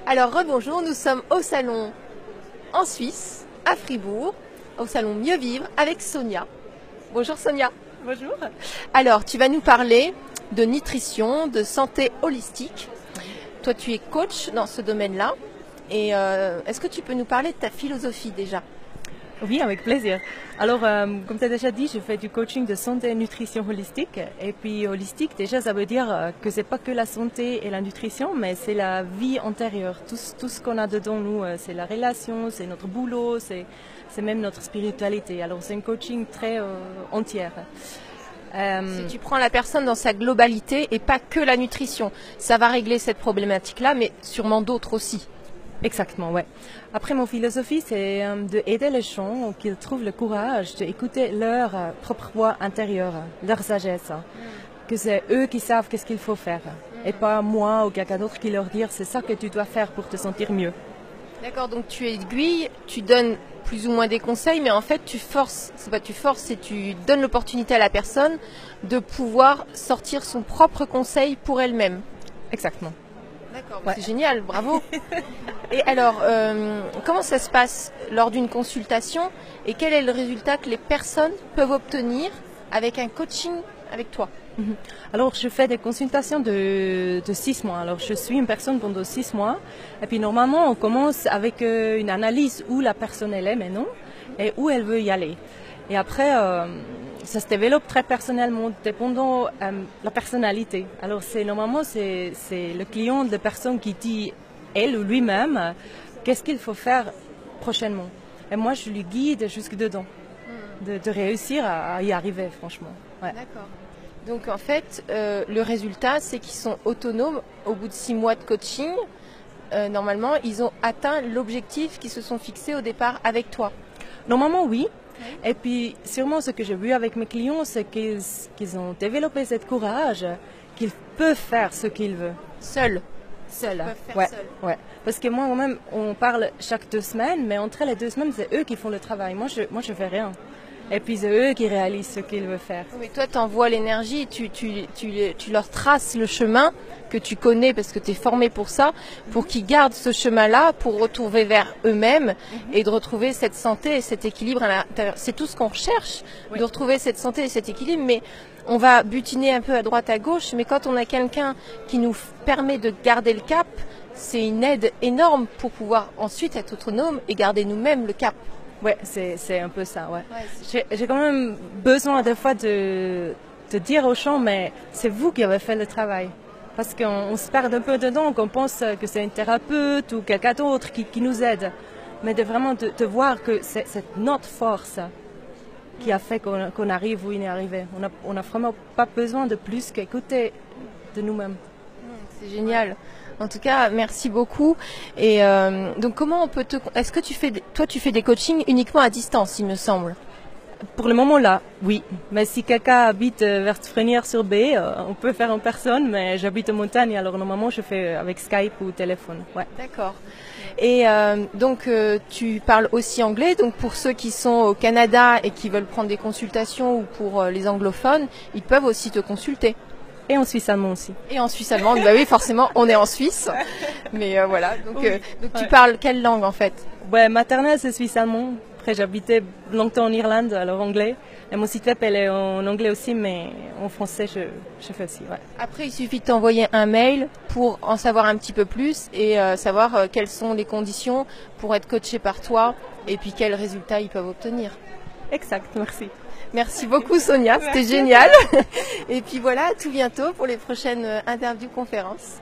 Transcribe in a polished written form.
Alors rebonjour, nous sommes au salon en Suisse, à Fribourg, au salon Mieux Vivre avec Sonia. Bonjour Sonia. Bonjour. Alors tu vas nous parler de nutrition, de santé holistique. Toi tu es coach dans ce domaine-là et est-ce que tu peux nous parler de ta philosophie déjà ? Oui, avec plaisir. Alors, comme tu as déjà dit, je fais du coaching de santé et nutrition holistique. Et puis, holistique, déjà, ça veut dire que c'est pas que la santé et la nutrition, mais c'est la vie antérieure. Tout ce qu'on a dedans, nous, c'est la relation, c'est notre boulot, c'est même notre spiritualité. Alors, c'est un coaching très entier. Si tu prends la personne dans sa globalité et pas que la nutrition, ça va régler cette problématique-là, mais sûrement d'autres aussi. Exactement, ouais. Après, mon philosophie, c'est d'aider les gens qu'ils trouvent le courage d'écouter leur propre voix intérieure, leur sagesse. Que c'est eux qui savent qu'est-ce qu'il faut faire. Et pas moi ou quelqu'un d'autre qui leur dit c'est ça que tu dois faire pour te sentir mieux. D'accord, donc tu aiguilles, tu donnes plus ou moins des conseils, mais en fait tu forces, c'est pas tu forces, c'est tu donnes l'opportunité à la personne de pouvoir sortir son propre conseil pour elle-même. Exactement. D'accord, ouais. C'est génial, bravo. Et alors, comment ça se passe lors d'une consultation et quel est le résultat que les personnes peuvent obtenir avec un coaching avec toi ? Alors, je fais des consultations de 6 mois. Alors, je suis une personne pendant 6 mois. Et puis, normalement, on commence avec une analyse où la personne elle est maintenant et où elle veut y aller. Et après, ça se développe très personnellement, dépendant de la personnalité. Alors, normalement, c'est le client, la personne qui dit, elle ou lui-même, qu'est-ce qu'il faut faire prochainement. Et moi, je lui guide jusque dedans, de réussir à y arriver, franchement. Ouais. D'accord. Donc, en fait, le résultat, c'est qu'ils sont autonomes au bout de 6 mois de coaching. Normalement, ils ont atteint l'objectif qu'ils se sont fixés au départ avec toi. Normalement, oui. Et puis, sûrement, ce que j'ai vu avec mes clients, c'est qu'ils ont développé ce courage, qu'ils peuvent faire ce qu'ils veulent. Seuls. Ouais. Parce que moi-même, on parle chaque 2 semaines, mais entre les 2 semaines, c'est eux qui font le travail. Moi, je fais rien. Et puis, c'est eux qui réalisent ce qu'ils veulent faire. Mais toi, tu envoies l'énergie, tu leur traces le chemin que tu connais parce que tu es formé pour ça, pour qu'ils gardent ce chemin-là, pour retrouver vers eux-mêmes et de retrouver cette santé et cet équilibre à l'intérieur. C'est tout ce qu'on recherche, de retrouver cette santé et cet équilibre, mais on va butiner un peu à droite, à gauche, mais quand on a quelqu'un qui nous permet de garder le cap, c'est une aide énorme pour pouvoir ensuite être autonome et garder nous-mêmes le cap. Ouais, c'est un peu ça, ouais. J'ai quand même besoin des fois de dire aux gens, mais c'est vous qui avez fait le travail. Parce qu'on se perd un peu dedans, qu'on pense que c'est un thérapeute ou quelqu'un d'autre qui nous aide. Mais vraiment de voir que c'est notre force qui a fait qu'on arrive où il est arrivé. On n'a vraiment pas besoin de plus qu'écouter de nous-mêmes. C'est génial. En tout cas, merci beaucoup. Et donc, comment on peut est-ce que tu fais des coachings uniquement à distance, il me semble? Pour le moment là, oui. Mais si quelqu'un habite vers Frenières-sur-Bée, on peut faire en personne, mais j'habite en montagne, alors normalement je fais avec Skype ou téléphone. Ouais. D'accord. Et donc tu parles aussi anglais, donc pour ceux qui sont au Canada et qui veulent prendre des consultations ou pour les anglophones, ils peuvent aussi te consulter. Et en Suisse allemand aussi. Et en Suisse allemande, bah oui, forcément, on est en Suisse. Mais voilà, donc, oui. Donc tu parles quelle langue en fait? Ouais, maternelle c'est suisse allemand. Après j'habitais longtemps en Irlande, alors anglais. Et mon site web elle est en anglais aussi, mais en français je fais aussi. Ouais. Après il suffit de t'envoyer un mail pour en savoir un petit peu plus et savoir quelles sont les conditions pour être coaché par toi et puis quels résultats ils peuvent obtenir. Exact, merci. Merci beaucoup Sonia, c'était génial. Et puis voilà, à tout bientôt pour les prochaines interviews conférences.